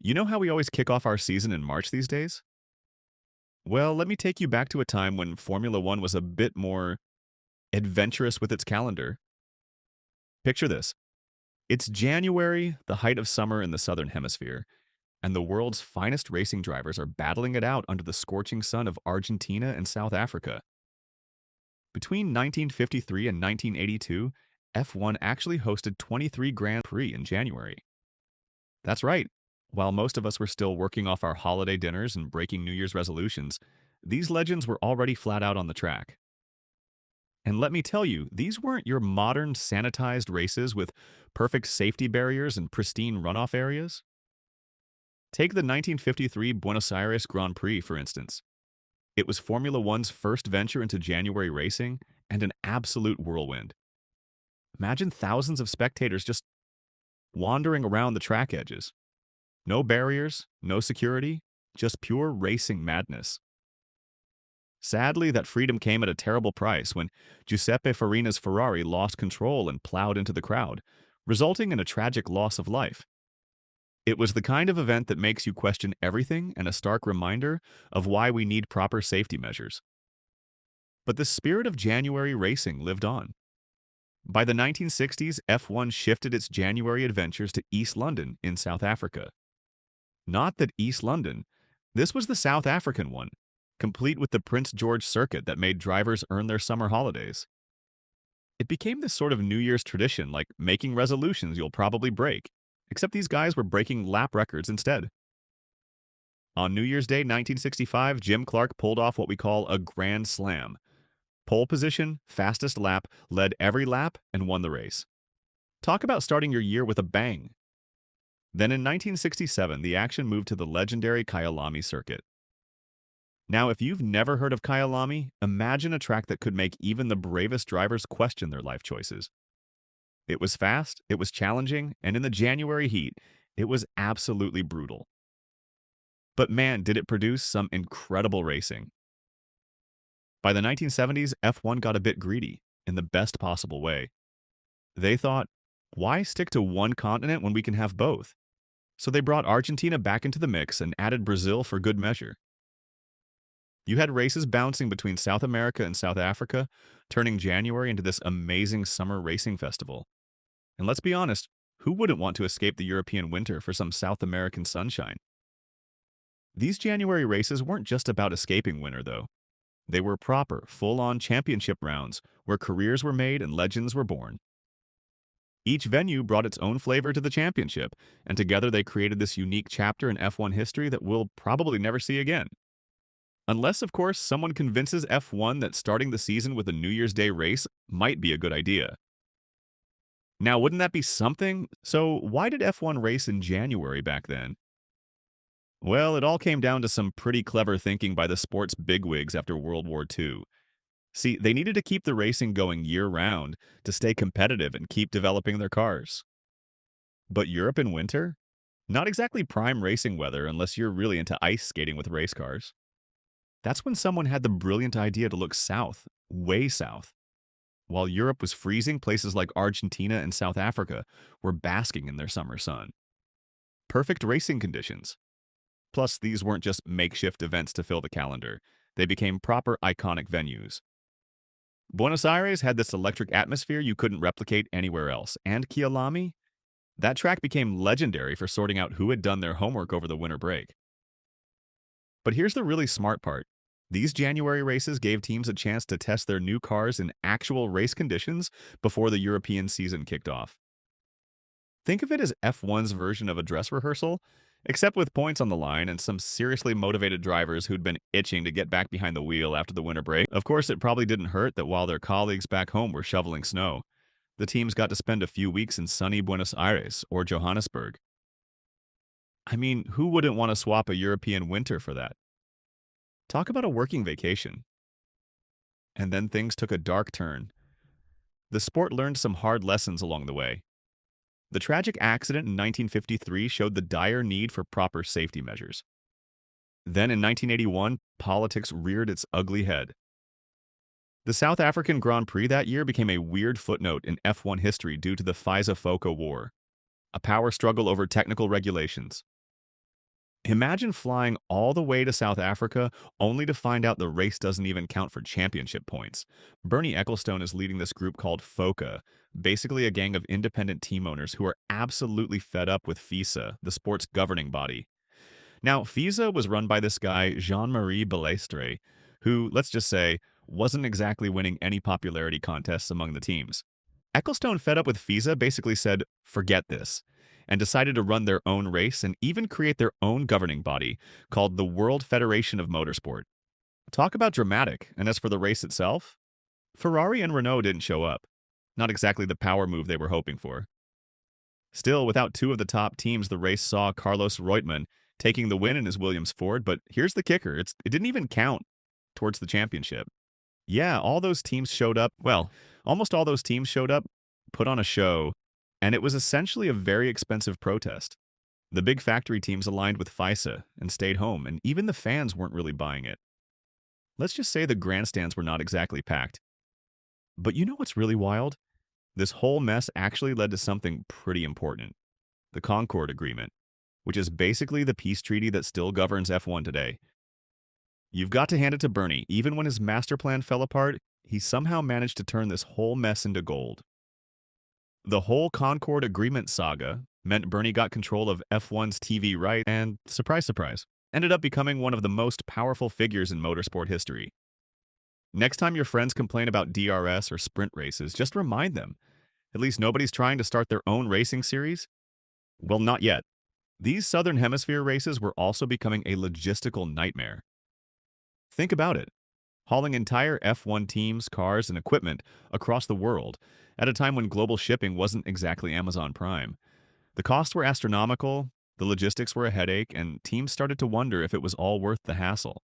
You know how we always kick off our season in March these days? Well, let me take you back to a time when Formula One was a bit more adventurous with its calendar. Picture this. It's January, the height of summer in the Southern Hemisphere, and the world's finest racing drivers are battling it out under the scorching sun of Argentina and South Africa. Between 1953 and 1982, F1 actually hosted 23 Grand Prix in January. That's right. While most of us were still working off our holiday dinners and breaking New Year's resolutions, these legends were already flat out on the track. And let me tell you, these weren't your modern sanitized races with perfect safety barriers and pristine runoff areas. Take the 1953 Buenos Aires Grand Prix, for instance. It was Formula One's first venture into January racing and an absolute whirlwind. Imagine thousands of spectators just wandering around the track edges. No barriers, no security, just pure racing madness. Sadly, that freedom came at a terrible price when Giuseppe Farina's Ferrari lost control and plowed into the crowd, resulting in a tragic loss of life. It was the kind of event that makes you question everything and a stark reminder of why we need proper safety measures. But the spirit of January racing lived on. By the 1960s, F1 shifted its January adventures to East London in South Africa. Not that East London, this was the South African one, complete with the Prince George circuit that made drivers earn their summer holidays. It became this sort of New Year's tradition, like making resolutions you'll probably break, except these guys were breaking lap records instead. On New Year's Day 1965, Jim Clark pulled off what we call a Grand Slam. Pole position, fastest lap, led every lap, and won the race. Talk about starting your year with a bang. Then in 1967, the action moved to the legendary Kyalami circuit. Now, if you've never heard of Kyalami, imagine a track that could make even the bravest drivers question their life choices. It was fast, it was challenging, and in the January heat, it was absolutely brutal. But man, did it produce some incredible racing. By the 1970s, F1 got a bit greedy, in the best possible way. They thought, why stick to one continent when we can have both? So they brought Argentina back into the mix and added Brazil for good measure. You had races bouncing between South America and South Africa, turning January into this amazing summer racing festival. And let's be honest, who wouldn't want to escape the European winter for some South American sunshine? These January races weren't just about escaping winter, though. They were proper, full-on championship rounds where careers were made and legends were born. Each venue brought its own flavor to the championship, and together they created this unique chapter in F1 history that we'll probably never see again. Unless, of course, someone convinces F1 that starting the season with a New Year's Day race might be a good idea. Now, wouldn't that be something? So, why did F1 race in January back then? Well, it all came down to some pretty clever thinking by the sport's bigwigs after World War II. See, they needed to keep the racing going year-round to stay competitive and keep developing their cars. But Europe in winter? Not exactly prime racing weather unless you're really into ice skating with race cars. That's when someone had the brilliant idea to look south, way south. While Europe was freezing, places like Argentina and South Africa were basking in their summer sun. Perfect racing conditions. Plus, these weren't just makeshift events to fill the calendar. They became proper iconic venues. Buenos Aires had this electric atmosphere you couldn't replicate anywhere else, and Kyalami? That track became legendary for sorting out who had done their homework over the winter break. But here's the really smart part. These January races gave teams a chance to test their new cars in actual race conditions before the European season kicked off. Think of it as F1's version of a dress rehearsal, except with points on the line and some seriously motivated drivers who'd been itching to get back behind the wheel after the winter break. Of course, it probably didn't hurt that while their colleagues back home were shoveling snow, the teams got to spend a few weeks in sunny Buenos Aires or Johannesburg. I mean, who wouldn't want to swap a European winter for that? Talk about a working vacation. And then things took a dark turn. The sport learned some hard lessons along the way. The tragic accident in 1953 showed the dire need for proper safety measures. Then in 1981, politics reared its ugly head. The South African Grand Prix that year became a weird footnote in F1 history due to the FISA-FOCA war, a power struggle over technical regulations. Imagine flying all the way to South Africa only to find out the race doesn't even count for championship points. Bernie Ecclestone is leading this group called FOCA, basically a gang of independent team owners who are absolutely fed up with FISA, the sport's governing body. Now, FISA was run by this guy, Jean-Marie Balestre, who, let's just say, wasn't exactly winning any popularity contests among the teams. Ecclestone, fed up with FISA, basically said, forget this, and decided to run their own race and even create their own governing body called the World Federation of Motorsport. Talk about dramatic, and as for the race itself, Ferrari and Renault didn't show up. Not exactly the power move they were hoping for. Still, without two of the top teams, the race saw Carlos Reutemann taking the win in his Williams Ford, but here's the kicker, it didn't even count towards the championship. Yeah, all those teams showed up, well, almost all those teams showed up, put on a show, and it was essentially a very expensive protest. The big factory teams aligned with FISA and stayed home, and even the fans weren't really buying it. Let's just say the grandstands were not exactly packed. But you know what's really wild? This whole mess actually led to something pretty important: the Concord Agreement, which is basically the peace treaty that still governs F1 today. You've got to hand it to Bernie. Even when his master plan fell apart, he somehow managed to turn this whole mess into gold. The whole Concord Agreement saga meant Bernie got control of F1's TV rights and, surprise, surprise, ended up becoming one of the most powerful figures in motorsport history. Next time your friends complain about DRS or sprint races, just remind them, at least nobody's trying to start their own racing series? Well, not yet. These Southern Hemisphere races were also becoming a logistical nightmare. Think about it. Hauling entire F1 teams, cars, and equipment across the world at a time when global shipping wasn't exactly Amazon Prime. The costs were astronomical, the logistics were a headache, and teams started to wonder if it was all worth the hassle.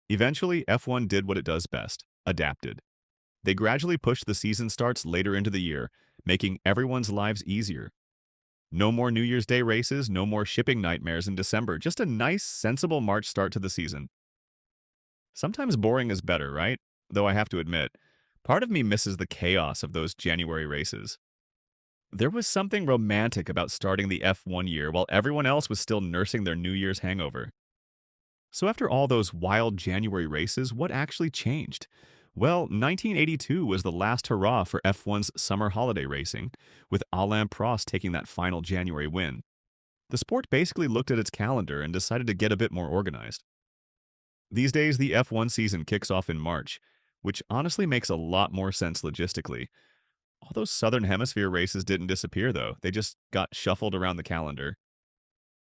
Eventually, F1 did what it does best: adapted. They gradually pushed the season starts later into the year, making everyone's lives easier. No more New Year's Day races, no more shipping nightmares in December, just a nice, sensible March start to the season. Sometimes boring is better, right? Though I have to admit, part of me misses the chaos of those January races. There was something romantic about starting the F1 year while everyone else was still nursing their New Year's hangover. So after all those wild January races, what actually changed? Well, 1982 was the last hurrah for F1's summer holiday racing, with Alain Prost taking that final January win. The sport basically looked at its calendar and decided to get a bit more organized. These days, the F1 season kicks off in March, which honestly makes a lot more sense logistically. All those Southern Hemisphere races didn't disappear, though. They just got shuffled around the calendar.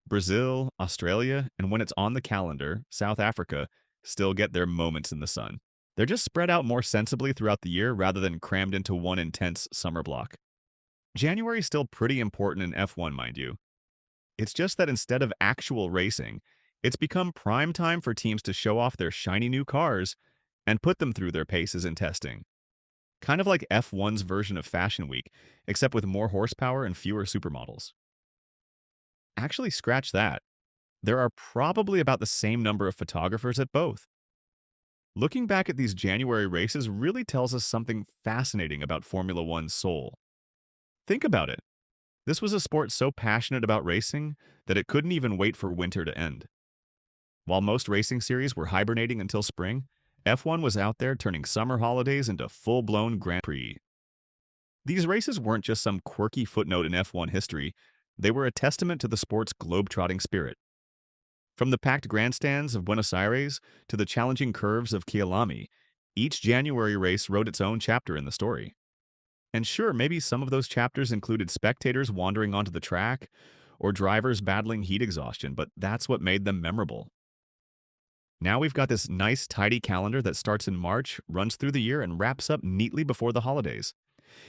Brazil, Australia, and when it's on the calendar, South Africa still get their moments in the sun. They're just spread out more sensibly throughout the year rather than crammed into one intense summer block. January is still pretty important in F1, mind you. It's just that instead of actual racing, it's become prime time for teams to show off their shiny new cars and put them through their paces and testing. Kind of like F1's version of Fashion Week, except with more horsepower and fewer supermodels. Actually, scratch that. There are probably about the same number of photographers at both. Looking back at these January races really tells us something fascinating about Formula One's soul. Think about it. This was a sport so passionate about racing that it couldn't even wait for winter to end. While most racing series were hibernating until spring, F1 was out there turning summer holidays into full-blown Grand Prix. These races weren't just some quirky footnote in F1 history, they were a testament to the sport's globetrotting spirit. From the packed grandstands of Buenos Aires to the challenging curves of Kyalami, each January race wrote its own chapter in the story. And sure, maybe some of those chapters included spectators wandering onto the track or drivers battling heat exhaustion, but that's what made them memorable. Now we've got this nice, tidy calendar that starts in March, runs through the year, and wraps up neatly before the holidays.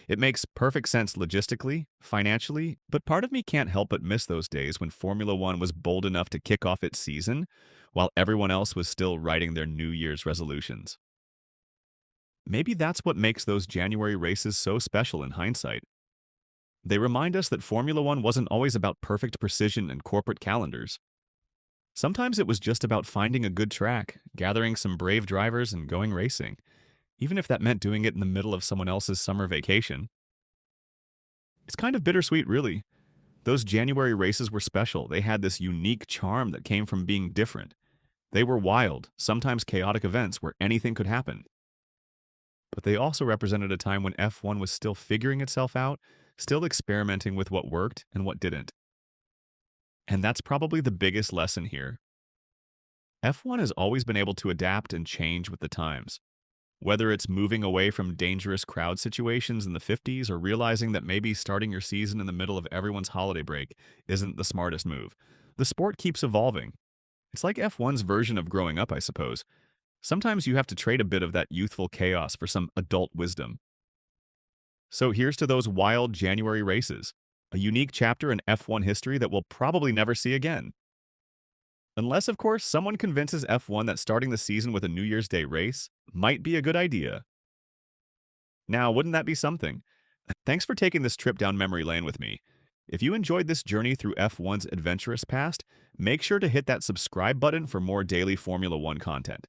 It makes perfect sense logistically, financially, but part of me can't help but miss those days when Formula One was bold enough to kick off its season while everyone else was still writing their New Year's resolutions. Maybe that's what makes those January races so special in hindsight. They remind us that Formula One wasn't always about perfect precision and corporate calendars. Sometimes it was just about finding a good track, gathering some brave drivers, and going racing, even if that meant doing it in the middle of someone else's summer vacation. It's kind of bittersweet, really. Those January races were special. They had this unique charm that came from being different. They were wild, sometimes chaotic events where anything could happen. But they also represented a time when F1 was still figuring itself out, still experimenting with what worked and what didn't. And that's probably the biggest lesson here. F1 has always been able to adapt and change with the times. Whether it's moving away from dangerous crowd situations in the 50s or realizing that maybe starting your season in the middle of everyone's holiday break isn't the smartest move, the sport keeps evolving. It's like F1's version of growing up, I suppose. Sometimes you have to trade a bit of that youthful chaos for some adult wisdom. So here's to those wild January races, a unique chapter in F1 history that we'll probably never see again. Unless, of course, someone convinces F1 that starting the season with a New Year's Day race might be a good idea. Now, wouldn't that be something? Thanks for taking this trip down memory lane with me. If you enjoyed this journey through F1's adventurous past, make sure to hit that subscribe button for more daily Formula One content.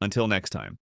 Until next time.